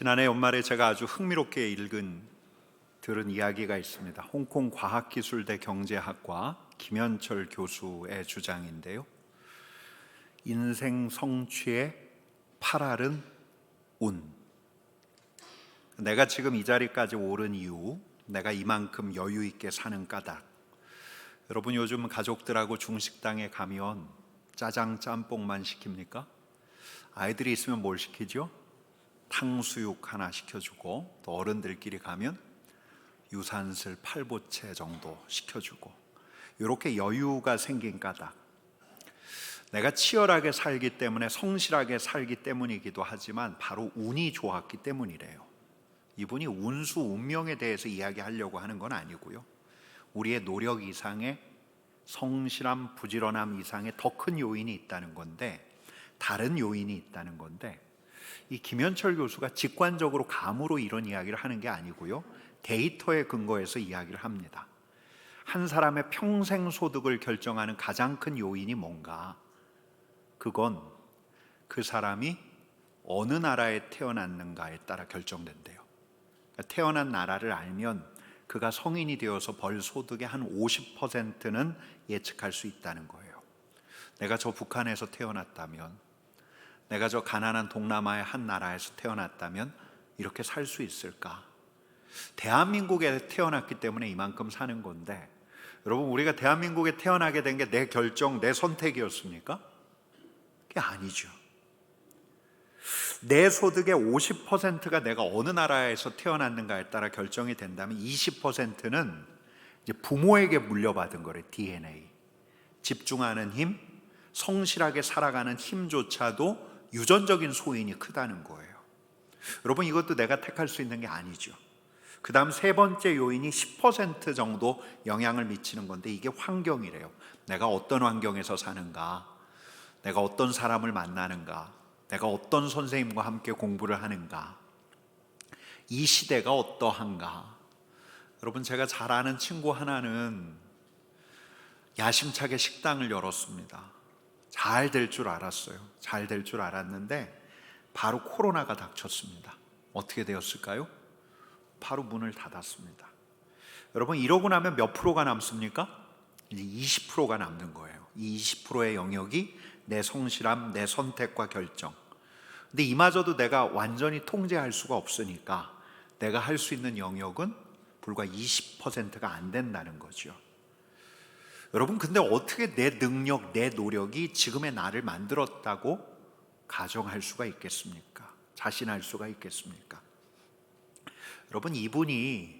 지난해 연말에 제가 아주 흥미롭게 들은 이야기가 있습니다. 홍콩 과학기술대 경제학과 김현철 교수의 주장인데요. 인생 성취의 8알은 운. 내가 지금 이 자리까지 오른 이유, 내가 이만큼 여유 있게 사는 까닭. 여러분, 요즘 가족들하고 중식당에 가면 짜장 짬뽕만 시킵니까? 아이들이 있으면 뭘 시키죠? 탕수육 하나 시켜주고, 또 어른들끼리 가면 유산슬 8보채 정도 시켜주고, 이렇게 여유가 생긴 까닭. 내가 치열하게 살기 때문에, 성실하게 살기 때문이기도 하지만 바로 운이 좋았기 때문이래요. 이분이 운수, 운명에 대해서 이야기하려고 하는 건 아니고요, 우리의 노력 이상의 성실함, 부지런함 이상의 더 큰 요인이 있다는 건데, 다른 요인이 있다는 건데, 이 김현철 교수가 직관적으로 감으로 이런 이야기를 하는 게 아니고요, 데이터에 근거해서 이야기를 합니다. 한 사람의 평생 소득을 결정하는 가장 큰 요인이 뭔가? 그건 그 사람이 어느 나라에 태어났는가에 따라 결정된대요. 그러니까 태어난 나라를 알면 그가 성인이 되어서 벌 소득의 한 50%는 예측할 수 있다는 거예요. 내가 저 북한에서 태어났다면, 내가 저 가난한 동남아의 한 나라에서 태어났다면 이렇게 살 수 있을까? 대한민국에 태어났기 때문에 이만큼 사는 건데, 여러분, 우리가 대한민국에 태어나게 된 게 내 결정, 내 선택이었습니까? 그게 아니죠. 내 소득의 50%가 내가 어느 나라에서 태어났는가에 따라 결정이 된다면 20%는 이제 부모에게 물려받은 거래. DNA. 집중하는 힘, 성실하게 살아가는 힘조차도 유전적인 소인이 크다는 거예요. 여러분, 이것도 내가 택할 수 있는 게 아니죠. 그 다음 세 번째 요인이 10% 정도 영향을 미치는 건데, 이게 환경이래요. 내가 어떤 환경에서 사는가, 내가 어떤 사람을 만나는가, 내가 어떤 선생님과 함께 공부를 하는가, 이 시대가 어떠한가. 여러분, 제가 잘 아는 친구 하나는 야심차게 식당을 열었습니다. 잘 될 줄 알았어요. 잘 될 줄 알았는데 바로 코로나가 닥쳤습니다. 어떻게 되었을까요? 바로 문을 닫았습니다. 여러분, 이러고 나면 몇 프로가 남습니까? 이제 20%가 남는 거예요. 이 20%의 영역이 내 성실함, 내 선택과 결정. 근데 이마저도 내가 완전히 통제할 수가 없으니까 내가 할 수 있는 영역은 불과 20%가 안 된다는 거죠. 여러분, 근데 어떻게 내 능력, 내 노력이 지금의 나를 만들었다고 가정할 수가 있겠습니까? 자신할 수가 있겠습니까? 여러분, 이분이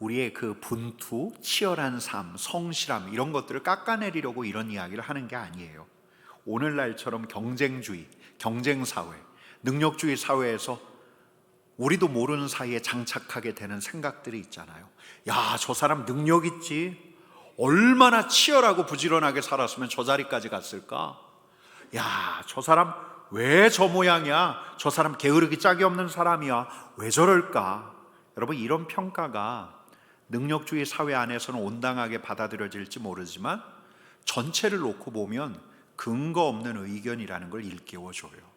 우리의 그 분투, 치열한 삶, 성실함, 이런 것들을 깎아내리려고 이런 이야기를 하는 게 아니에요. 오늘날처럼 경쟁주의, 경쟁사회, 능력주의 사회에서 우리도 모르는 사이에 장착하게 되는 생각들이 있잖아요. 야, 저 사람 능력 있지? 얼마나 치열하고 부지런하게 살았으면 저 자리까지 갔을까? 야, 저 사람 왜 저 모양이야? 저 사람 게으르기 짝이 없는 사람이야. 왜 저럴까? 여러분, 이런 평가가 능력주의 사회 안에서는 온당하게 받아들여질지 모르지만 전체를 놓고 보면 근거 없는 의견이라는 걸 일깨워줘요.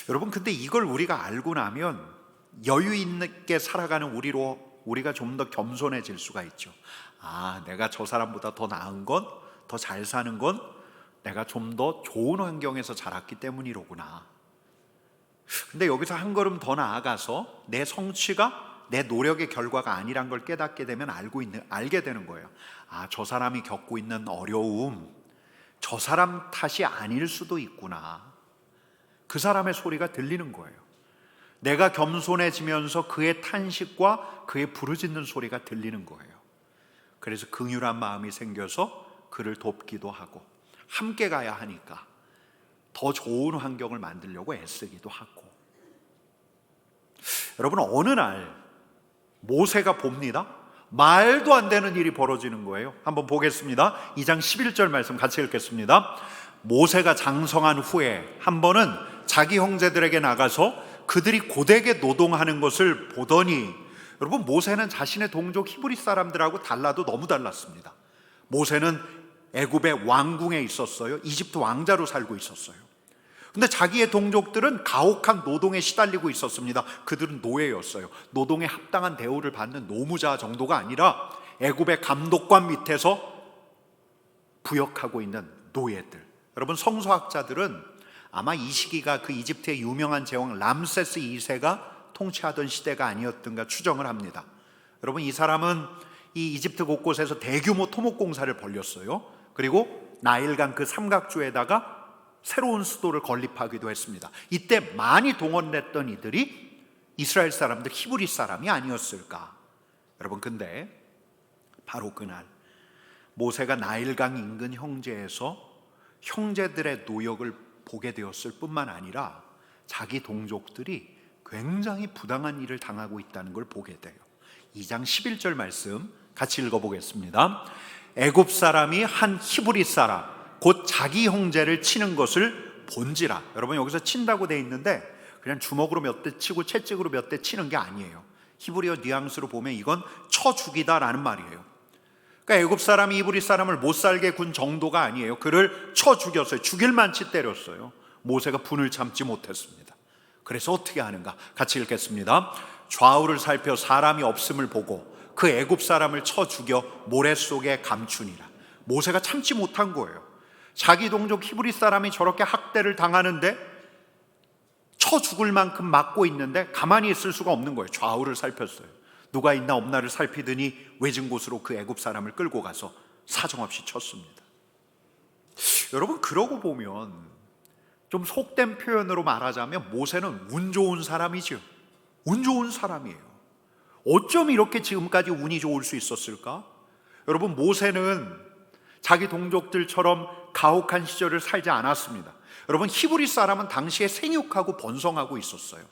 여러분, 근데 이걸 우리가 알고 나면 여유 있게 살아가는 우리가 좀 더 겸손해질 수가 있죠. 아, 내가 저 사람보다 더 나은 건, 더 잘 사는 건 내가 좀 더 좋은 환경에서 자랐기 때문이로구나. 근데 여기서 한 걸음 더 나아가서 내 성취가 내 노력의 결과가 아니란 걸 깨닫게 되면 알게 되는 거예요. 아, 저 사람이 겪고 있는 어려움, 저 사람 탓이 아닐 수도 있구나. 그 사람의 소리가 들리는 거예요. 내가 겸손해지면서 그의 탄식과 그의 부르짖는 소리가 들리는 거예요. 그래서 긍휼한 마음이 생겨서 그를 돕기도 하고, 함께 가야 하니까 더 좋은 환경을 만들려고 애쓰기도 하고. 여러분, 어느 날 모세가 봅니다. 말도 안 되는 일이 벌어지는 거예요. 한번 보겠습니다. 2장 11절 말씀 같이 읽겠습니다. 모세가 장성한 후에 한 번은 자기 형제들에게 나가서 그들이 고되게 노동하는 것을 보더니, 여러분, 모세는 자신의 동족 히브리 사람들하고 달라도 너무 달랐습니다. 모세는 애굽의 왕궁에 있었어요. 이집트 왕자로 살고 있었어요. 근데 자기의 동족들은 가혹한 노동에 시달리고 있었습니다. 그들은 노예였어요. 노동에 합당한 대우를 받는 노무자 정도가 아니라 애굽의 감독관 밑에서 부역하고 있는 노예들. 여러분, 성서학자들은 아마 이 시기가 그 이집트의 유명한 제왕 람세스 2세가 통치하던 시대가 아니었던가 추정을 합니다. 여러분, 이 사람은 이 이집트 곳곳에서 대규모 토목공사를 벌였어요. 그리고 나일강 그 삼각주에다가 새로운 수도를 건립하기도 했습니다. 이때 많이 동원됐던 이들이 이스라엘 사람들, 히브리 사람이 아니었을까? 여러분, 근데 바로 그날 모세가 나일강 인근 형제에서 형제들의 노역을 보게 되었을 뿐만 아니라 자기 동족들이 굉장히 부당한 일을 당하고 있다는 걸 보게 돼요. 2장 11절 말씀 같이 읽어보겠습니다. 애굽 사람이 한 히브리 사람 곧 자기 형제를 치는 것을 본지라. 여러분, 여기서 친다고 돼 있는데 그냥 주먹으로 몇 대 치고 채찍으로 몇 대 치는 게 아니에요. 히브리어 뉘앙스로 보면 이건 쳐 죽이다라는 말이에요. 그러니까 애굽 사람이 히브리 사람을 못 살게 군 정도가 아니에요. 그를 쳐 죽였어요. 죽일 만치 때렸어요. 모세가 분을 참지 못했습니다. 그래서 어떻게 하는가? 같이 읽겠습니다. 좌우를 살펴 사람이 없음을 보고 그 애굽 사람을 쳐 죽여 모래 속에 감추니라. 모세가 참지 못한 거예요. 자기 동족 히브리 사람이 저렇게 학대를 당하는데 쳐 죽을 만큼 맞고 있는데 가만히 있을 수가 없는 거예요. 좌우를 살폈어요. 누가 있나 없나를 살피더니 외진 곳으로 그 애굽 사람을 끌고 가서 사정없이 쳤습니다. 여러분, 그러고 보면 좀 속된 표현으로 말하자면 모세는 운 좋은 사람이죠. 운 좋은 사람이에요. 어쩜 이렇게 지금까지 운이 좋을 수 있었을까? 여러분, 모세는 자기 동족들처럼 가혹한 시절을 살지 않았습니다. 여러분, 히브리 사람은 당시에 생육하고 번성하고 있었어요.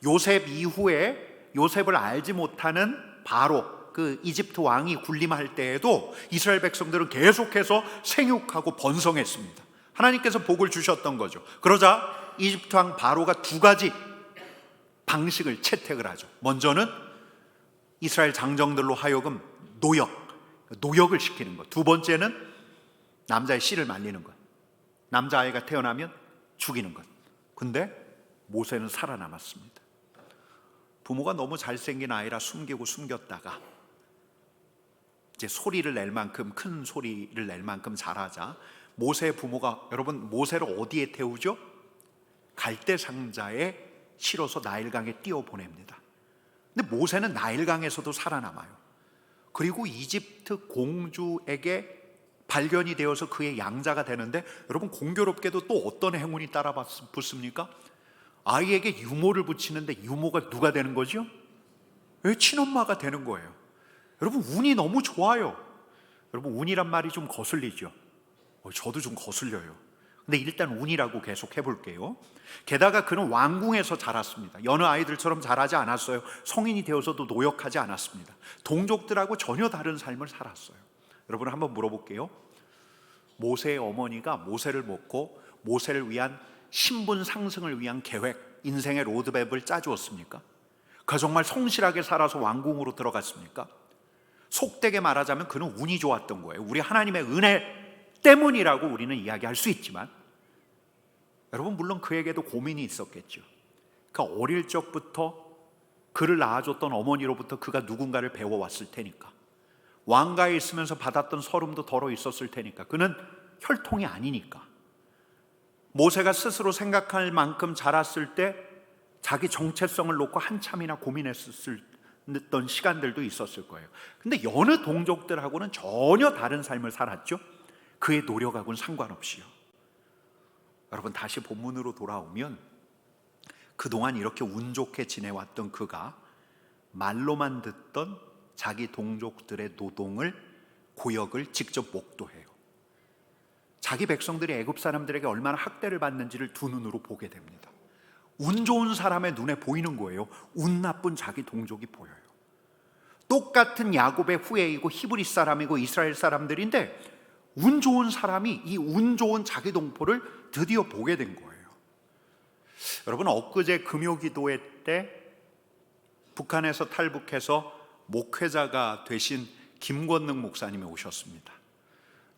요셉 이후에 요셉을 알지 못하는 바로 그 이집트 왕이 군림할 때에도 이스라엘 백성들은 계속해서 생육하고 번성했습니다. 하나님께서 복을 주셨던 거죠. 그러자 이집트 왕 바로가 두 가지 방식을 채택을 하죠. 먼저는 이스라엘 장정들로 하여금 노역을 시키는 것. 두 번째는 남자의 씨를 말리는 것. 남자아이가 태어나면 죽이는 것. 근데 모세는 살아남았습니다. 부모가 너무 잘생긴 아이라 숨겼다가 이제 소리를 낼 만큼, 큰 소리를 낼 만큼 자라자 모세의 부모가, 여러분, 모세를 어디에 태우죠? 갈대 상자에 실어서 나일강에 띄워 보냅니다. 근데 모세는 나일강에서도 살아남아요. 그리고 이집트 공주에게 발견이 되어서 그의 양자가 되는데, 여러분, 공교롭게도 또 어떤 행운이 따라 붙습니까? 아이에게 유모를 붙이는데 유모가 누가 되는 거죠? 친엄마가 되는 거예요. 여러분, 운이 너무 좋아요. 여러분, 운이란 말이 좀 거슬리죠? 저도 좀 거슬려요. 근데 일단 운이라고 계속 해볼게요. 게다가 그는 왕궁에서 자랐습니다. 여느 아이들처럼 자라지 않았어요. 성인이 되어서도 노역하지 않았습니다. 동족들하고 전혀 다른 삶을 살았어요. 여러분, 한번 물어볼게요. 모세의 어머니가 모세를 먹고 모세를 위한 신분 상승을 위한 계획, 인생의 로드맵을 짜주었습니까? 그 정말 성실하게 살아서 왕궁으로 들어갔습니까? 속되게 말하자면 그는 운이 좋았던 거예요. 우리 하나님의 은혜 때문이라고 우리는 이야기할 수 있지만, 여러분, 물론 그에게도 고민이 있었겠죠. 그 어릴 적부터 그를 낳아줬던 어머니로부터 그가 누군가를 배워왔을 테니까, 왕가에 있으면서 받았던 서름도 덜어 있었을 테니까, 그는 혈통이 아니니까. 모세가 스스로 생각할 만큼 자랐을 때 자기 정체성을 놓고 한참이나 고민했었던 시간들도 있었을 거예요. 근데 여느 동족들하고는 전혀 다른 삶을 살았죠. 그의 노력하고는 상관없이요. 여러분, 다시 본문으로 돌아오면 그동안 이렇게 운 좋게 지내왔던 그가 말로만 듣던 자기 동족들의 노동을, 고역을 직접 목도해요. 자기 백성들이 애굽 사람들에게 얼마나 학대를 받는지를 두 눈으로 보게 됩니다. 운 좋은 사람의 눈에 보이는 거예요. 운 나쁜 자기 동족이 보여요. 똑같은 야곱의 후예이고 히브리 사람이고 이스라엘 사람들인데 운 좋은 사람이 이 운 좋은 자기 동포를 드디어 보게 된 거예요. 여러분, 엊그제 금요기도회 때 북한에서 탈북해서 목회자가 되신 김권능 목사님이 오셨습니다.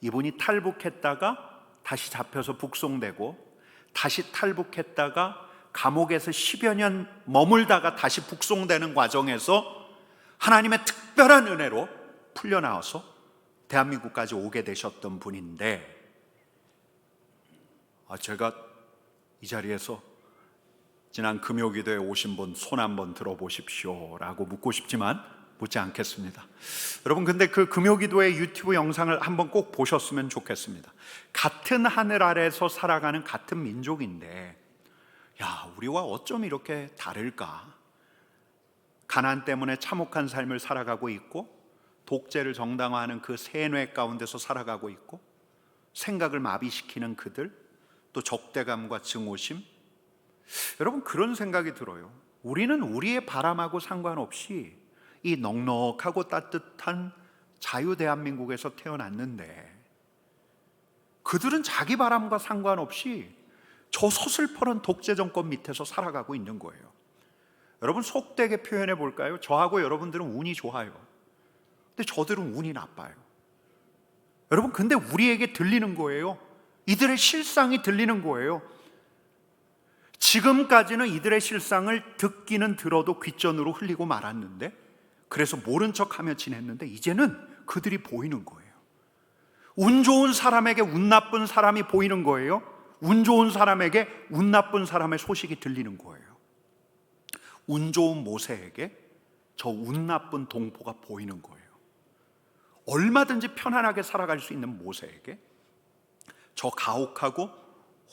이분이 탈북했다가 다시 잡혀서 북송되고 다시 탈북했다가 감옥에서 10여 년 머물다가 다시 북송되는 과정에서 하나님의 특별한 은혜로 풀려나와서 대한민국까지 오게 되셨던 분인데, 제가 이 자리에서 지난 금요기도에 오신 분 손 한번 들어보십시오 라고 묻고 싶지만 묻지 않겠습니다. 여러분, 근데 그 금요기도의 유튜브 영상을 한번 꼭 보셨으면 좋겠습니다. 같은 하늘 아래서 살아가는 같은 민족인데, 야, 우리와 어쩜 이렇게 다를까? 가난 때문에 참혹한 삶을 살아가고 있고, 독재를 정당화하는 그 세뇌 가운데서 살아가고 있고, 생각을 마비시키는 그들, 또 적대감과 증오심. 여러분, 그런 생각이 들어요. 우리는 우리의 바람하고 상관없이 이 넉넉하고 따뜻한 자유 대한민국에서 태어났는데, 그들은 자기 바람과 상관없이 저 서슬퍼런 독재 정권 밑에서 살아가고 있는 거예요. 여러분, 속되게 표현해 볼까요? 저하고 여러분들은 운이 좋아요. 근데 저들은 운이 나빠요. 여러분, 근데 우리에게 들리는 거예요. 이들의 실상이 들리는 거예요. 지금까지는 이들의 실상을 듣기는 들어도 귓전으로 흘리고 말았는데, 그래서 모른 척하며 지냈는데, 이제는 그들이 보이는 거예요. 운 좋은 사람에게 운 나쁜 사람이 보이는 거예요. 운 좋은 사람에게 운 나쁜 사람의 소식이 들리는 거예요. 운 좋은 모세에게 저 운 나쁜 동포가 보이는 거예요. 얼마든지 편안하게 살아갈 수 있는 모세에게 저 가혹하고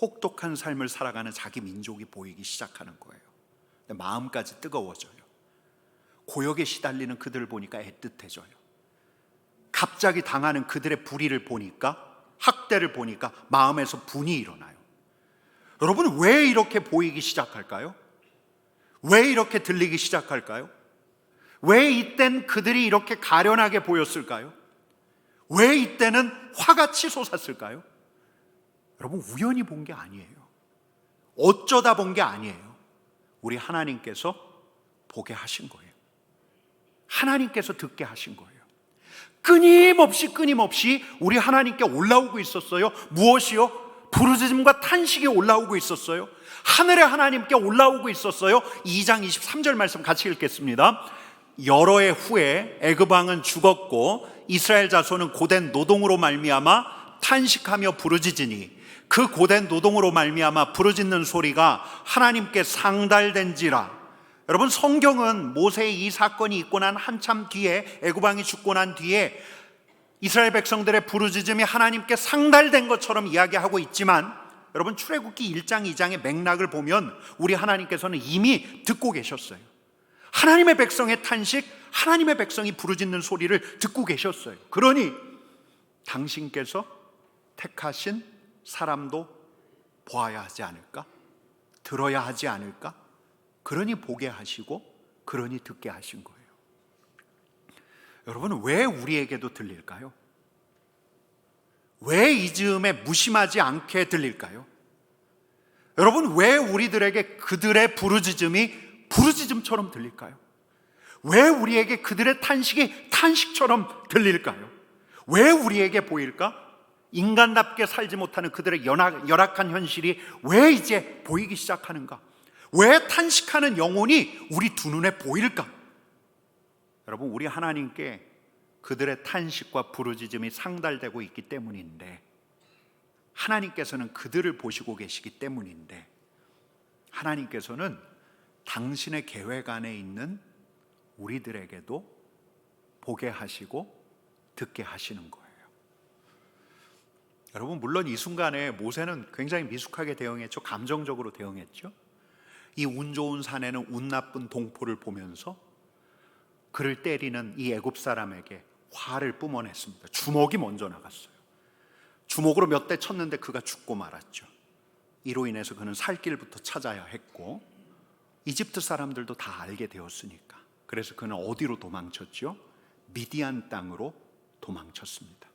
혹독한 삶을 살아가는 자기 민족이 보이기 시작하는 거예요. 근데 마음까지 뜨거워져요. 고역에 시달리는 그들을 보니까 애틋해져요. 갑자기 당하는 그들의 불의를 보니까, 학대를 보니까 마음에서 분이 일어나요. 여러분, 왜 이렇게 보이기 시작할까요? 왜 이렇게 들리기 시작할까요? 왜 이땐 그들이 이렇게 가련하게 보였을까요? 왜 이때는 화같이 솟았을까요? 여러분, 우연히 본 게 아니에요. 어쩌다 본 게 아니에요. 우리 하나님께서 보게 하신 거예요. 하나님께서 듣게 하신 거예요. 끊임없이 우리 하나님께 올라오고 있었어요. 무엇이요? 부르짖음과 탄식이 올라오고 있었어요. 하늘의 하나님께 올라오고 있었어요. 2장 23절 말씀 같이 읽겠습니다. 여러 해 후에 애굽 왕은 죽었고 이스라엘 자손은 고된 노동으로 말미암아 탄식하며 부르짖으니 그 고된 노동으로 말미암아 부르짖는 소리가 하나님께 상달된지라. 여러분, 성경은 모세의 이 사건이 있고 난 한참 뒤에, 애굽 왕이 죽고 난 뒤에 이스라엘 백성들의 부르짖음이 하나님께 상달된 것처럼 이야기하고 있지만, 여러분, 출애굽기 1장 2장의 맥락을 보면 우리 하나님께서는 이미 듣고 계셨어요. 하나님의 백성의 탄식, 하나님의 백성이 부르짖는 소리를 듣고 계셨어요. 그러니 당신께서 택하신 사람도 보아야 하지 않을까? 들어야 하지 않을까? 그러니 보게 하시고, 그러니 듣게 하신 거예요. 여러분, 왜 우리에게도 들릴까요? 왜 이 즈음에 무심하지 않게 들릴까요? 여러분, 왜 우리들에게 그들의 부르짖음이 부르짖음처럼 들릴까요? 왜 우리에게 그들의 탄식이 탄식처럼 들릴까요? 왜 우리에게 보일까? 인간답게 살지 못하는 그들의 열악한 현실이 왜 이제 보이기 시작하는가? 왜 탄식하는 영혼이 우리 두 눈에 보일까? 여러분, 우리 하나님께 그들의 탄식과 부르짖음이 상달되고 있기 때문인데, 하나님께서는 그들을 보시고 계시기 때문인데, 하나님께서는 당신의 계획 안에 있는 우리들에게도 보게 하시고 듣게 하시는 거예요. 여러분, 물론 이 순간에 모세는 굉장히 미숙하게 대응했죠. 감정적으로 대응했죠. 이 운 좋은 사내는 운 나쁜 동포를 보면서 그를 때리는 이 애굽 사람에게 화를 뿜어냈습니다. 주먹이 먼저 나갔어요. 주먹으로 몇 대 쳤는데 그가 죽고 말았죠. 이로 인해서 그는 살 길부터 찾아야 했고, 이집트 사람들도 다 알게 되었으니까. 그래서 그는 어디로 도망쳤죠? 미디안 땅으로 도망쳤습니다.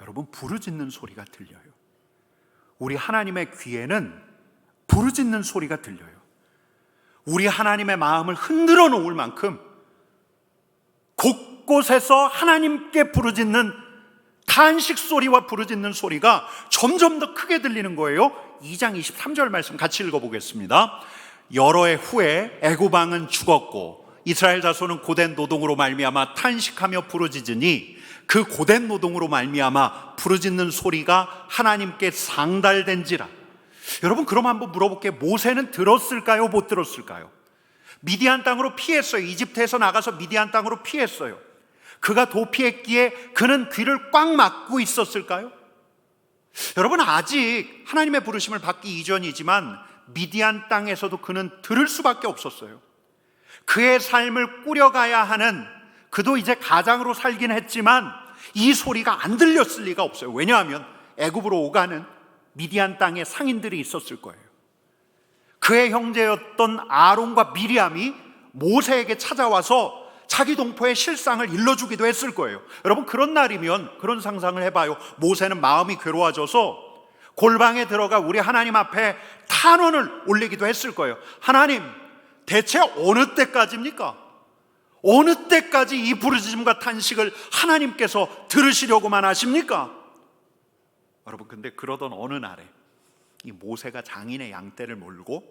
여러분, 부르짖는 소리가 들려요. 우리 하나님의 귀에는 부르짖는 소리가 들려요. 우리 하나님의 마음을 흔들어 놓을 만큼 곳곳에서 하나님께 부르짖는 탄식 소리와 부르짖는 소리가 점점 더 크게 들리는 거예요. 2장 23절 말씀 같이 읽어보겠습니다. 여러 해 후에 애굽 왕은 죽었고 이스라엘 자손은 고된 노동으로 말미암아 탄식하며 부르짖으니 그 고된 노동으로 말미암아 부르짖는 소리가 하나님께 상달된지라. 여러분, 그럼 한번 물어볼게요. 모세는 들었을까요? 못 들었을까요? 미디안 땅으로 피했어요. 이집트에서 나가서 미디안 땅으로 피했어요. 그가 도피했기에 그는 귀를 꽉 막고 있었을까요? 여러분, 아직 하나님의 부르심을 받기 이전이지만 미디안 땅에서도 그는 들을 수밖에 없었어요. 그의 삶을 꾸려가야 하는, 그도 이제 가장으로 살긴 했지만 이 소리가 안 들렸을 리가 없어요. 왜냐하면 애굽으로 오가는 미디안 땅에 상인들이 있었을 거예요. 그의 형제였던 아론과 미리암이 모세에게 찾아와서 자기 동포의 실상을 일러주기도 했을 거예요. 여러분, 그런 날이면 그런 상상을 해봐요. 모세는 마음이 괴로워져서 골방에 들어가 우리 하나님 앞에 탄원을 올리기도 했을 거예요. 하나님, 대체 어느 때까지입니까? 어느 때까지 이 부르짖음과 탄식을 하나님께서 들으시려고만 하십니까? 여러분, 근데 그러던 어느 날에 이 모세가 장인의 양떼를 몰고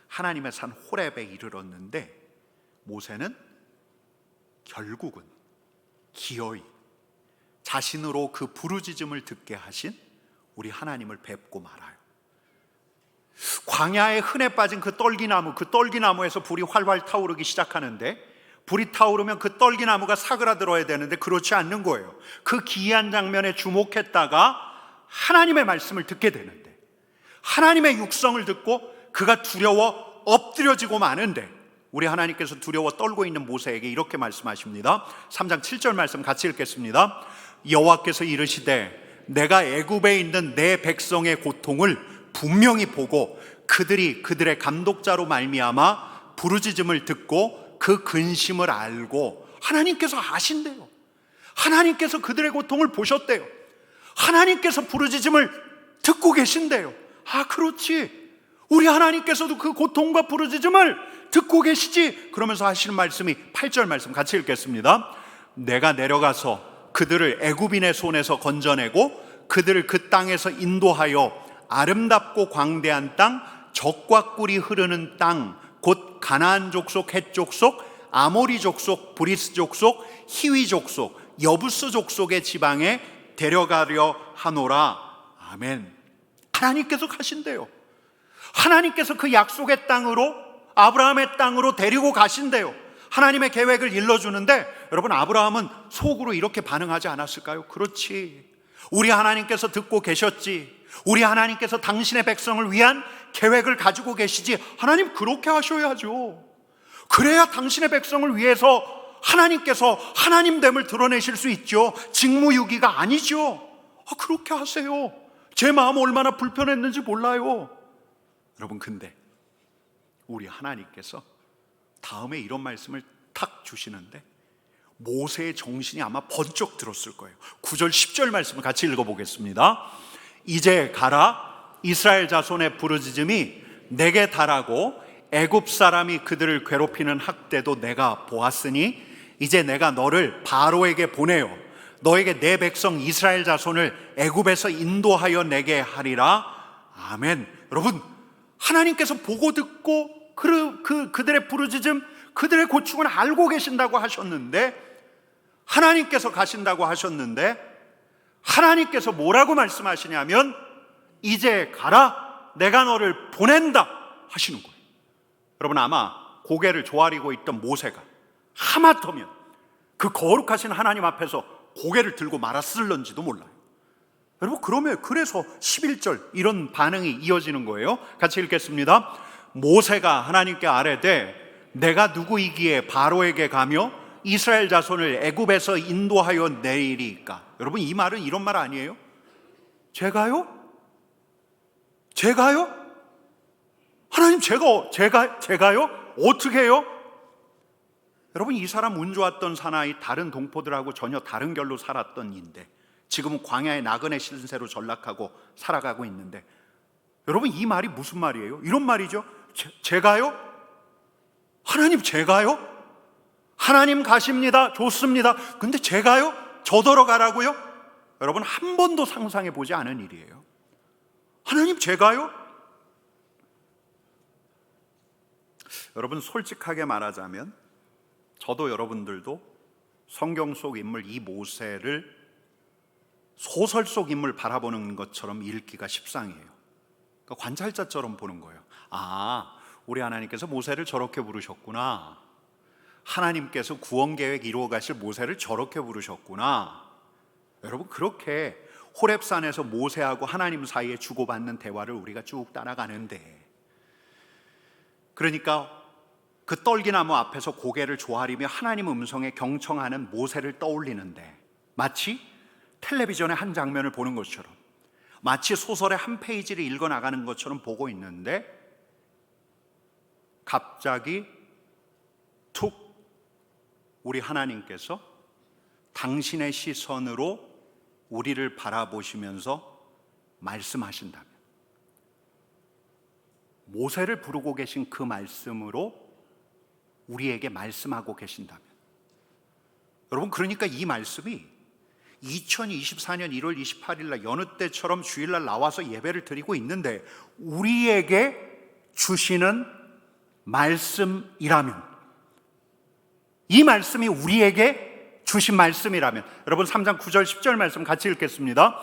하나님의 산 호렙에 이르렀는데 모세는 결국은 기어이 자신으로 그 부르짖음을 듣게 하신 우리 하나님을 뵙고 말아요. 광야에 흔해 빠진 그 떨기나무에서 불이 활활 타오르기 시작하는데, 불이 타오르면 그 떨기나무가 사그라들어야 되는데 그렇지 않는 거예요. 그 기이한 장면에 주목했다가 하나님의 말씀을 듣게 되는데, 하나님의 육성을 듣고 그가 두려워 엎드려지고 마는데, 우리 하나님께서 두려워 떨고 있는 모세에게 이렇게 말씀하십니다. 3장 7절 말씀 같이 읽겠습니다. 여호와께서 이르시되 내가 애굽에 있는 내 백성의 고통을 분명히 보고 그들이 그들의 감독자로 말미암아 부르짖음을 듣고 그 근심을 알고, 하나님께서 아신대요. 하나님께서 그들의 고통을 보셨대요. 하나님께서 부르짖음을 듣고 계신대요. 아, 그렇지, 우리 하나님께서도 그 고통과 부르짖음을 듣고 계시지. 그러면서 하시는 말씀이 8절 말씀 같이 읽겠습니다. 내가 내려가서 그들을 애굽인의 손에서 건져내고 그들을 그 땅에서 인도하여 아름답고 광대한 땅, 젖과 꿀이 흐르는 땅, 곧 가나안 족속, 헷 족속, 아모리 족속, 브리스 족속, 히위 족속, 여부스 족속의 지방에 데려가려 하노라. 아멘. 하나님께서 가신대요. 하나님께서 그 약속의 땅으로, 아브라함의 땅으로 데리고 가신대요. 하나님의 계획을 일러주는데, 여러분, 아브라함은 속으로 이렇게 반응하지 않았을까요? 그렇지, 우리 하나님께서 듣고 계셨지. 우리 하나님께서 당신의 백성을 위한 계획을 가지고 계시지. 하나님, 그렇게 하셔야죠. 그래야 당신의 백성을 위해서 하나님께서 하나님됨을 드러내실 수 있죠. 직무유기가 아니죠. 그렇게 하세요. 제 마음 얼마나 불편했는지 몰라요. 여러분, 근데 우리 하나님께서 다음에 이런 말씀을 탁 주시는데 모세의 정신이 아마 번쩍 들었을 거예요. 9절 10절 말씀을 같이 읽어보겠습니다. 이제 가라, 이스라엘 자손의 부르짖음이 내게 달하고 애굽 사람이 그들을 괴롭히는 학대도 내가 보았으니 이제 내가 너를 바로에게 보내어 너에게 내 백성 이스라엘 자손을 애굽에서 인도하여 내게 하리라. 아멘. 여러분, 하나님께서 보고 듣고 그들의 부르짖음, 그들의 고충을 알고 계신다고 하셨는데, 하나님께서 가신다고 하셨는데, 하나님께서 뭐라고 말씀하시냐면 이제 가라, 내가 너를 보낸다 하시는 거예요. 여러분, 아마 고개를 조아리고 있던 모세가 하마터면 그 거룩하신 하나님 앞에서 고개를 들고 말았을런지도 몰라요. 여러분, 그래서 11절 이런 반응이 이어지는 거예요. 같이 읽겠습니다. 모세가 하나님께 아뢰되 내가 누구이기에 바로에게 가며 이스라엘 자손을 애굽에서 인도하여 내리리까? 여러분, 이 말은 이런 말 아니에요? 제가요? 하나님, 제가요? 어떻게 해요? 여러분, 이 사람 운 좋았던 사나이, 다른 동포들하고 전혀 다른 결로 살았던 인데 지금은 광야의 나그네 신세로 전락하고 살아가고 있는데, 여러분, 이 말이 무슨 말이에요? 이런 말이죠. 제가요? 하나님, 제가요? 하나님 가십니다. 좋습니다. 근데 제가요? 저더러 가라고요? 여러분, 한 번도 상상해 보지 않은 일이에요. 하나님, 제가요? 여러분, 솔직하게 말하자면 저도 여러분들도 성경 속 인물 이 모세를 소설 속 인물 바라보는 것처럼 읽기가 십상이에요. 그러니까 관찰자처럼 보는 거예요. 아, 우리 하나님께서 모세를 저렇게 부르셨구나. 하나님께서 구원 계획 이루어 가실 모세를 저렇게 부르셨구나. 여러분, 그렇게 호렙산에서 모세하고 하나님 사이에 주고받는 대화를 우리가 쭉 따라가는데, 그러니까 그 떨기나무 앞에서 고개를 조아리며 하나님 음성에 경청하는 모세를 떠올리는데, 마치 텔레비전의 한 장면을 보는 것처럼, 마치 소설의 한 페이지를 읽어나가는 것처럼 보고 있는데, 갑자기 툭 우리 하나님께서 당신의 시선으로 우리를 바라보시면서 말씀하신다면, 모세를 부르고 계신 그 말씀으로 우리에게 말씀하고 계신다면, 여러분, 그러니까 이 말씀이 2024년 1월 28일 날 여느 때처럼 주일날 나와서 예배를 드리고 있는데 우리에게 주시는 말씀이라면, 이 말씀이 우리에게 주신 말씀이라면, 여러분 3장 9절 10절 말씀 같이 읽겠습니다.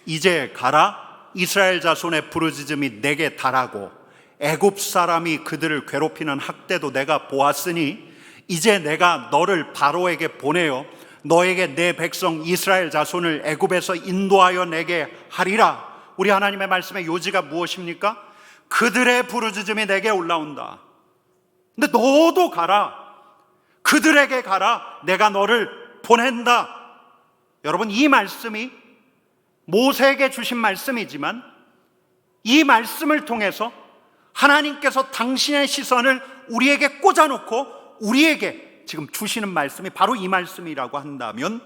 이제 가라, 이스라엘 자손의 부르짖음이 내게 달하고 애굽 사람이 그들을 괴롭히는 학대도 내가 보았으니 이제 내가 너를 바로에게 보내어 너에게 내 백성 이스라엘 자손을 애굽에서 인도하여 내게 하리라. 우리 하나님의 말씀의 요지가 무엇입니까? 그들의 부르짖음이 내게 올라온다. 근데 너도 가라, 그들에게 가라, 내가 너를 보낸다. 여러분, 이 말씀이 모세에게 주신 말씀이지만 이 말씀을 통해서 하나님께서 당신의 시선을 우리에게 꽂아놓고 우리에게 지금 주시는 말씀이 바로 이 말씀이라고 한다면,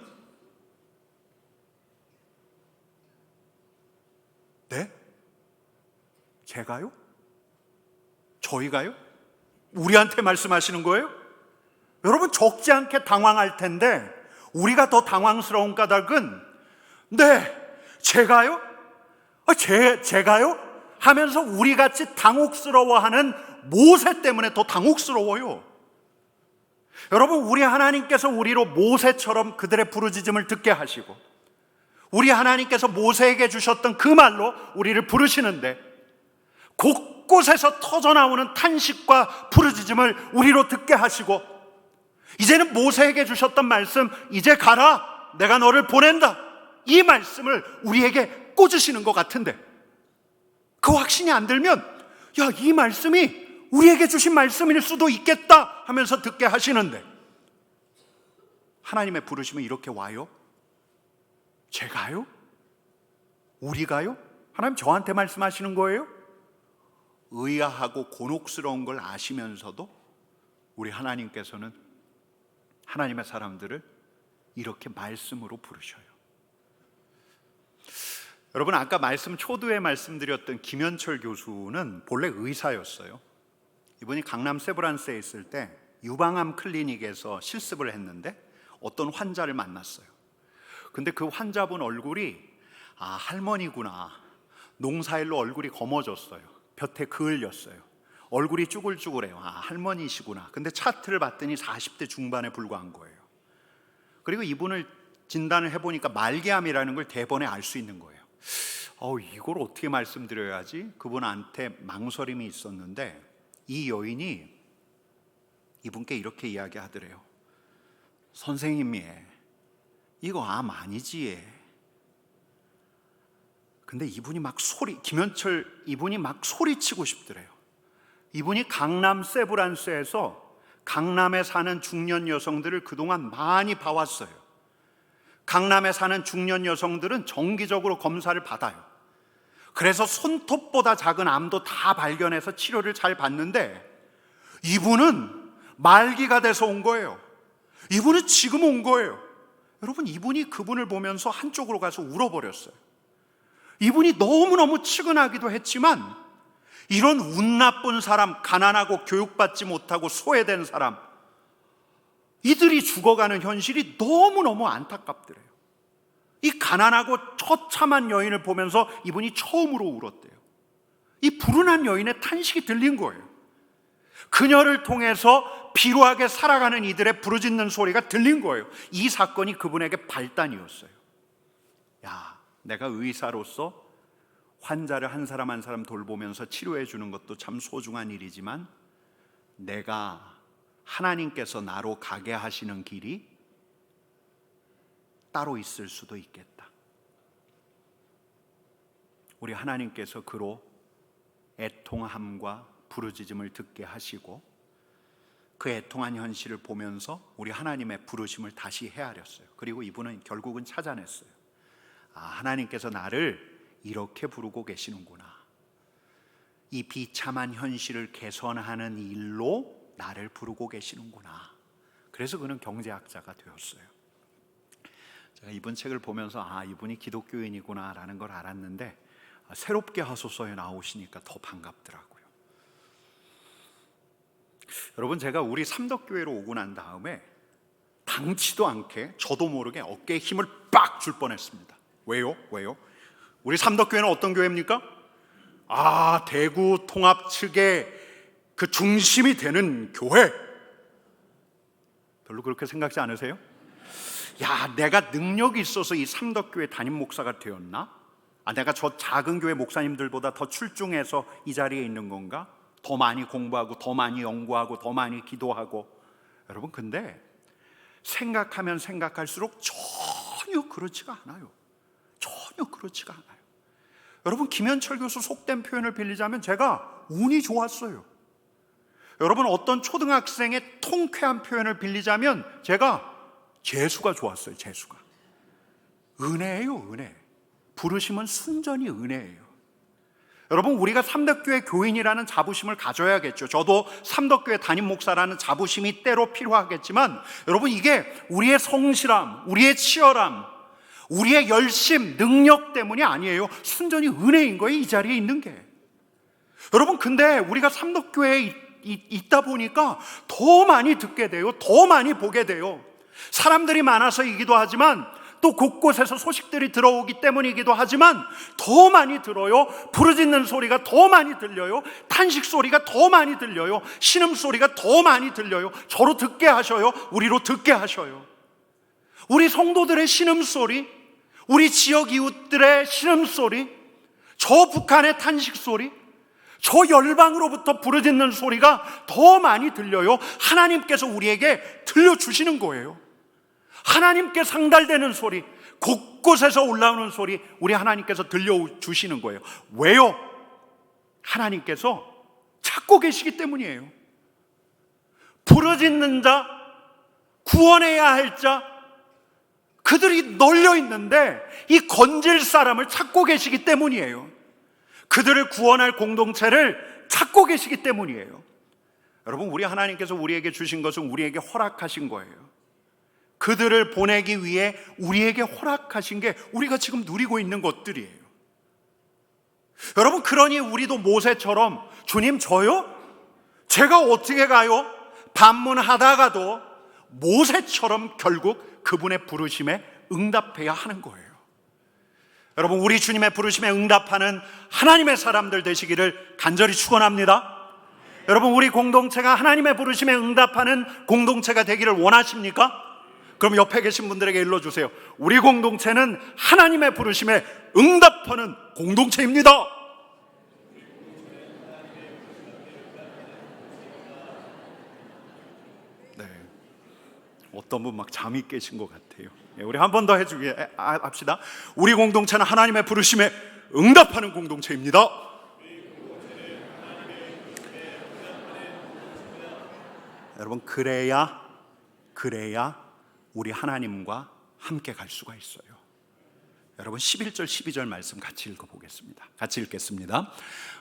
네? 제가요? 저희가요? 우리한테 말씀하시는 거예요? 여러분, 적지 않게 당황할 텐데 우리가 더 당황스러운 까닭은, 네, 제가요? 제가요? 하면서 우리같이 당혹스러워하는 모세 때문에 더 당혹스러워요. 여러분, 우리 하나님께서 우리로 모세처럼 그들의 부르짖음을 듣게 하시고 우리 하나님께서 모세에게 주셨던 그 말로 우리를 부르시는데, 곳곳에서 터져나오는 탄식과 부르짖음을 우리로 듣게 하시고, 이제는 모세에게 주셨던 말씀, 이제 가라, 내가 너를 보낸다, 이 말씀을 우리에게 꽂으시는 것 같은데, 그 확신이 안 들면, 야, 이 말씀이 우리에게 주신 말씀일 수도 있겠다 하면서 듣게 하시는데, 하나님의 부르심은 이렇게 와요? 제가요? 우리가요? 하나님 저한테 말씀하시는 거예요? 의아하고 곤혹스러운 걸 아시면서도 우리 하나님께서는 하나님의 사람들을 이렇게 말씀으로 부르셔요. 여러분, 아까 초두에 말씀드렸던 김현철 교수는 본래 의사였어요. 이분이 강남 세브란스에 있을 때 유방암 클리닉에서 실습을 했는데 어떤 환자를 만났어요. 근데 그 환자분 얼굴이, 아, 할머니구나. 농사일로 얼굴이 검어졌어요. 볕에 그을렸어요. 얼굴이 쭈글쭈글해요. 아, 할머니시구나. 근데 차트를 봤더니 40대 중반에 불과한 거예요. 그리고 이분을 진단을 해보니까 말기암이라는 걸 대번에 알 수 있는 거예요. 이걸 어떻게 말씀드려야지? 그분한테 망설임이 있었는데 이 여인이 이분께 이렇게 이야기하더래요. 선생님이, 이거 암 아니지? 근데 이분이 이분이 막 소리치고 싶더래요. 이분이 강남 세브란스에서 강남에 사는 중년 여성들을 그동안 많이 봐왔어요. 강남에 사는 중년 여성들은 정기적으로 검사를 받아요. 그래서 손톱보다 작은 암도 다 발견해서 치료를 잘 받는데, 이분은 말기가 돼서 온 거예요. 이분은 지금 온 거예요. 여러분, 이분이 그분을 보면서 한쪽으로 가서 울어버렸어요. 이분이 너무너무 측은하기도 했지만, 이런 운 나쁜 사람, 가난하고 교육받지 못하고 소외된 사람, 이들이 죽어가는 현실이 너무너무 안타깝더래요. 이 가난하고 처참한 여인을 보면서 이분이 처음으로 울었대요. 이 불운한 여인의 탄식이 들린 거예요. 그녀를 통해서 비루하게 살아가는 이들의 부르짖는 소리가 들린 거예요. 이 사건이 그분에게 발단이었어요. 야, 내가 의사로서 환자를 한 사람 한 사람 돌보면서 치료해 주는 것도 참 소중한 일이지만 내가 하나님께서 나로 가게 하시는 길이 따로 있을 수도 있겠다. 우리 하나님께서 그로 애통함과 부르짖음을 듣게 하시고 그 애통한 현실을 보면서 우리 하나님의 부르심을 다시 헤아렸어요. 그리고 이분은 결국은 찾아냈어요. 아, 하나님께서 나를 이렇게 부르고 계시는구나. 이 비참한 현실을 개선하는 일로 나를 부르고 계시는구나. 그래서 그는 경제학자가 되었어요. 제가 이분 책을 보면서 아, 이분이 기독교인이구나 라는 걸 알았는데 새롭게 하소서에 나오시니까 더 반갑더라고요. 여러분, 제가 우리 삼덕교회로 오고 난 다음에 당치도 않게 저도 모르게 어깨에 힘을 빡 줄 뻔했습니다. 왜요? 우리 삼덕교회는 어떤 교회입니까? 아, 대구 통합 측의 그 중심이 되는 교회. 별로 그렇게 생각지 않으세요? 야, 내가 능력이 있어서 이 삼덕교회 담임 목사가 되었나? 아, 내가 저 작은 교회 목사님들보다 더 출중해서 이 자리에 있는 건가? 더 많이 공부하고 더 많이 연구하고 더 많이 기도하고. 여러분, 근데 생각하면 생각할수록 전혀 그렇지가 않아요. 전혀 그렇지가 않아요. 여러분, 김현철 교수 속된 표현을 빌리자면 제가 운이 좋았어요. 여러분, 어떤 초등학생의 통쾌한 표현을 빌리자면 제가 재수가 좋았어요. 재수가. 은혜예요, 은혜. 부르심은 순전히 은혜예요. 여러분, 우리가 삼덕교회 교인이라는 자부심을 가져야겠죠. 저도 삼덕교회 담임 목사라는 자부심이 때로 필요하겠지만 여러분, 이게 우리의 성실함, 우리의 치열함, 우리의 열심, 능력 때문이 아니에요. 순전히 은혜인 거예요, 이 자리에 있는 게. 여러분, 근데 우리가 삼덕교회에 있다 보니까 더 많이 듣게 돼요. 더 많이 보게 돼요. 사람들이 많아서이기도 하지만 또 곳곳에서 소식들이 들어오기 때문이기도 하지만 더 많이 들어요. 부르짖는 소리가 더 많이 들려요. 탄식 소리가 더 많이 들려요. 신음소리가 더 많이 들려요. 저로 듣게 하셔요. 우리로 듣게 하셔요. 우리 성도들의 신음소리, 우리 지역 이웃들의 신음소리, 저 북한의 탄식소리, 저 열방으로부터 부르짖는 소리가 더 많이 들려요. 하나님께서 우리에게 들려주시는 거예요. 하나님께 상달되는 소리, 곳곳에서 올라오는 소리, 우리 하나님께서 들려주시는 거예요. 왜요? 하나님께서 찾고 계시기 때문이에요. 부르짖는 자, 구원해야 할 자, 그들이 널려 있는데 이 건질 사람을 찾고 계시기 때문이에요. 그들을 구원할 공동체를 찾고 계시기 때문이에요. 여러분, 우리 하나님께서 우리에게 주신 것은 우리에게 허락하신 거예요. 그들을 보내기 위해 우리에게 허락하신 게 우리가 지금 누리고 있는 것들이에요. 여러분, 그러니 우리도 모세처럼 주님, 저요? 제가 어떻게 가요? 반문하다가도 모세처럼 결국 그분의 부르심에 응답해야 하는 거예요. 여러분, 우리 주님의 부르심에 응답하는 하나님의 사람들 되시기를 간절히 축원합니다. 여러분, 우리 공동체가 하나님의 부르심에 응답하는 공동체가 되기를 원하십니까? 그럼 옆에 계신 분들에게 일러주세요. 우리 공동체는 하나님의 부르심에 응답하는 공동체입니다. 네, 어떤 분 막 잠이 깨신 것 같아요. 우리 한 번 더 해주게 합시다. 우리 공동체는 하나님의 부르심에 응답하는 공동체입니다. 여러분, 그래야 우리 하나님과 함께 갈 수가 있어요. 여러분, 11절 12절 말씀 같이 읽어보겠습니다. 같이 읽겠습니다.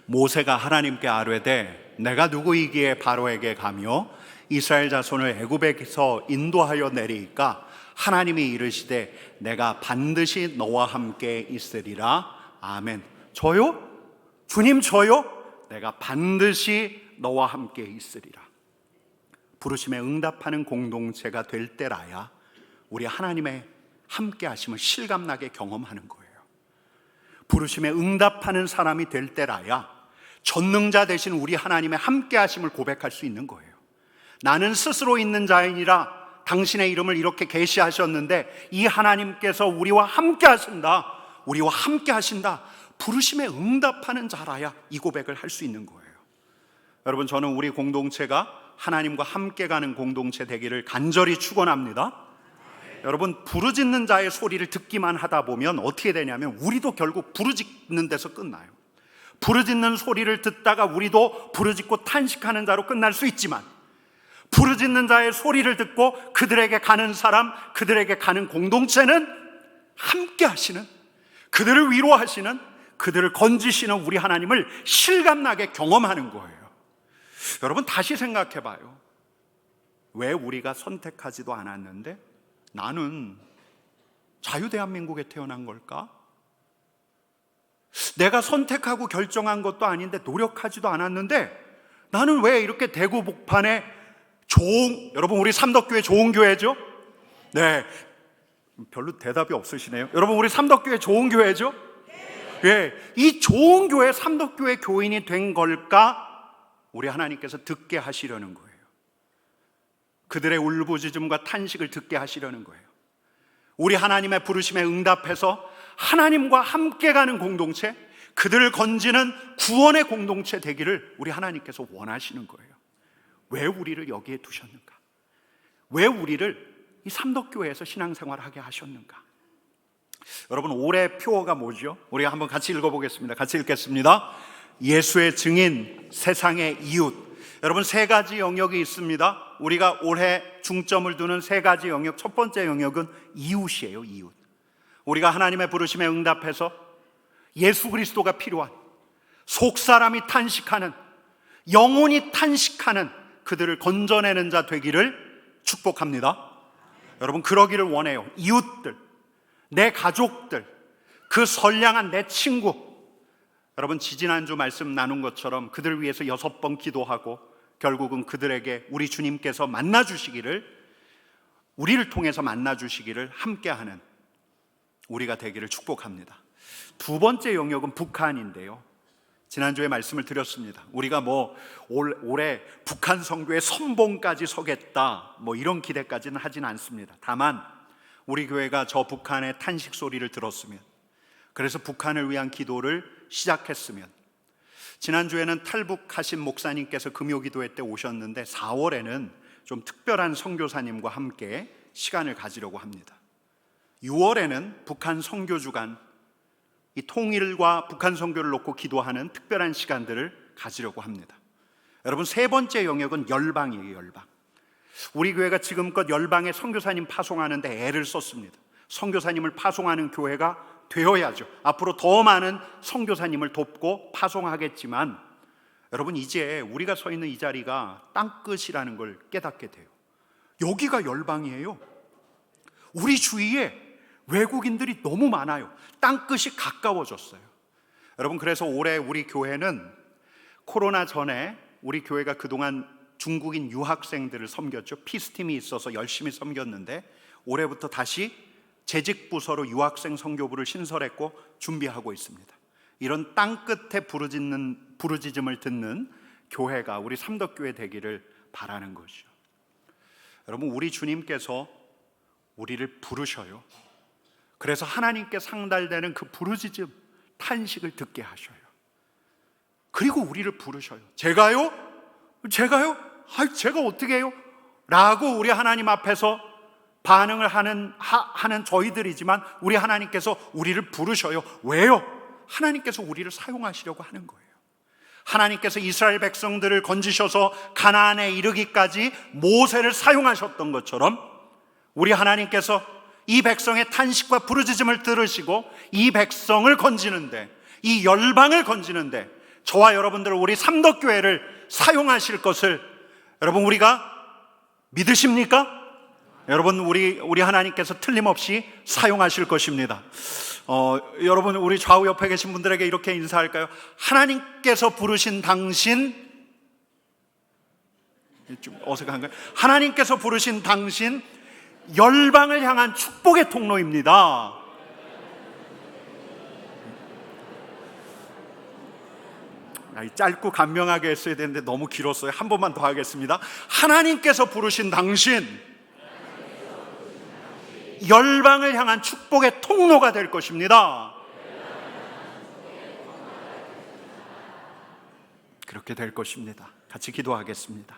모세가 하나님께 아뢰되 내가 누구이기에 바로에게 가며 이스라엘 자손을 애굽에서 인도하여 내리이까 하나님이 이르시되 내가 반드시 너와 함께 있으리라. 아멘. 저요? 주님, 저요? 내가 반드시 너와 함께 있으리라. 부르심에 응답하는 공동체가 될 때라야 우리 하나님의 함께 하심을 실감나게 경험하는 거예요. 부르심에 응답하는 사람이 될 때라야 전능자 되신 우리 하나님의 함께 하심을 고백할 수 있는 거예요. 나는 스스로 있는 자이니라 당신의 이름을 이렇게 계시하셨는데 이 하나님께서 우리와 함께 하신다, 우리와 함께 하신다, 부르심에 응답하는 자라야 이 고백을 할 수 있는 거예요. 여러분, 저는 우리 공동체가 하나님과 함께 가는 공동체 되기를 간절히 축원합니다. 여러분, 부르짖는 자의 소리를 듣기만 하다 보면 어떻게 되냐면 우리도 결국 부르짖는 데서 끝나요. 부르짖는 소리를 듣다가 우리도 부르짖고 탄식하는 자로 끝날 수 있지만, 부르짖는 자의 소리를 듣고 그들에게 가는 사람, 그들에게 가는 공동체는 함께 하시는, 그들을 위로하시는, 그들을 건지시는 우리 하나님을 실감나게 경험하는 거예요. 여러분, 다시 생각해 봐요. 왜 우리가 선택하지도 않았는데 나는 자유대한민국에 태어난 걸까? 내가 선택하고 결정한 것도 아닌데 노력하지도 않았는데 나는 왜 이렇게 대구 복판에 여러분, 우리 삼덕교회 좋은 교회죠? 네, 별로 대답이 없으시네요. 여러분, 우리 삼덕교회 좋은 교회죠? 예, 이 좋은 교회 삼덕교회 교인이 된 걸까? 우리 하나님께서 듣게 하시려는 거예요. 그들의 울부짖음과 탄식을 듣게 하시려는 거예요. 우리 하나님의 부르심에 응답해서 하나님과 함께 가는 공동체, 그들을 건지는 구원의 공동체 되기를 우리 하나님께서 원하시는 거예요. 왜 우리를 여기에 두셨는가? 왜 우리를 이 삼덕교회에서 신앙생활하게 하셨는가? 여러분, 올해 표어가 뭐죠? 우리가 한번 같이 읽어보겠습니다. 같이 읽겠습니다. 예수의 증인, 세상의 이웃. 여러분, 세 가지 영역이 있습니다. 우리가 올해 중점을 두는 세 가지 영역, 첫 번째 영역은 이웃이에요. 이웃. 우리가 하나님의 부르심에 응답해서 예수 그리스도가 필요한, 속사람이 탄식하는, 영혼이 탄식하는 그들을 건져내는 자 되기를 축복합니다. 여러분, 그러기를 원해요. 이웃들, 내 가족들, 그 선량한 내 친구. 여러분, 지지난주 말씀 나눈 것처럼 그들을 위해서 6번 기도하고 결국은 그들에게 우리 주님께서 만나주시기를, 우리를 통해서 만나주시기를 함께하는 우리가 되기를 축복합니다. 두 번째 영역은 북한인데요, 지난주에 말씀을 드렸습니다. 우리가 올해 북한 선교의 선봉까지 서겠다, 이런 기대까지는 하진 않습니다. 다만 우리 교회가 저 북한의 탄식 소리를 들었으면, 그래서 북한을 위한 기도를 시작했으면, 지난주에는 탈북하신 목사님께서 금요기도회 때 오셨는데 4월에는 좀 특별한 선교사님과 함께 시간을 가지려고 합니다. 6월에는 북한 선교주간, 이 통일과 북한 선교를 놓고 기도하는 특별한 시간들을 가지려고 합니다. 여러분, 세 번째 영역은 열방이에요. 열방. 우리 교회가 지금껏 열방에 선교사님 파송하는데 애를 썼습니다. 선교사님을 파송하는 교회가 되어야죠. 앞으로 더 많은 선교사님을 돕고 파송하겠지만, 여러분, 이제 우리가 서 있는 이 자리가 땅끝이라는 걸 깨닫게 돼요. 여기가 열방이에요. 우리 주위에 외국인들이 너무 많아요. 땅끝이 가까워졌어요. 여러분, 그래서 올해 우리 교회는 코로나 전에 우리 교회가 그동안 중국인 유학생들을 섬겼죠. 피스팀이 있어서 열심히 섬겼는데 올해부터 다시 재직 부서로 유학생 선교부를 신설했고 준비하고 있습니다. 이런 땅끝에 부르짖음을 듣는 교회가 우리 삼덕교회 되기를 바라는 것이죠. 여러분, 우리 주님께서 우리를 부르셔요. 그래서 하나님께 상달되는 그 부르짖음, 탄식을 듣게 하셔요. 그리고 우리를 부르셔요. 제가요? 제가 어떻게 해요? 라고 우리 하나님 앞에서 반응을 하는 저희들이지만 우리 하나님께서 우리를 부르셔요. 왜요? 하나님께서 우리를 사용하시려고 하는 거예요. 하나님께서 이스라엘 백성들을 건지셔서 가나안에 이르기까지 모세를 사용하셨던 것처럼 우리 하나님께서 이 백성의 탄식과 부르짖음을 들으시고 이 백성을 건지는데, 이 열방을 건지는데 저와 여러분들을, 우리 삼덕교회를 사용하실 것을 여러분 우리가 믿으십니까? 여러분, 우리 하나님께서 틀림없이 사용하실 것입니다. 여러분, 우리 좌우 옆에 계신 분들에게 이렇게 인사할까요? 하나님께서 부르신 당신, 좀 어색한가요? 하나님께서 부르신 당신 열방을 향한 축복의 통로입니다. 짧고 간명하게 했어야 되는데 너무 길었어요. 한 번만 더 하겠습니다. 하나님께서 부르신 당신, 열방을 향한 축복의 통로가 될 것입니다. 그렇게 될 것입니다. 같이 기도하겠습니다.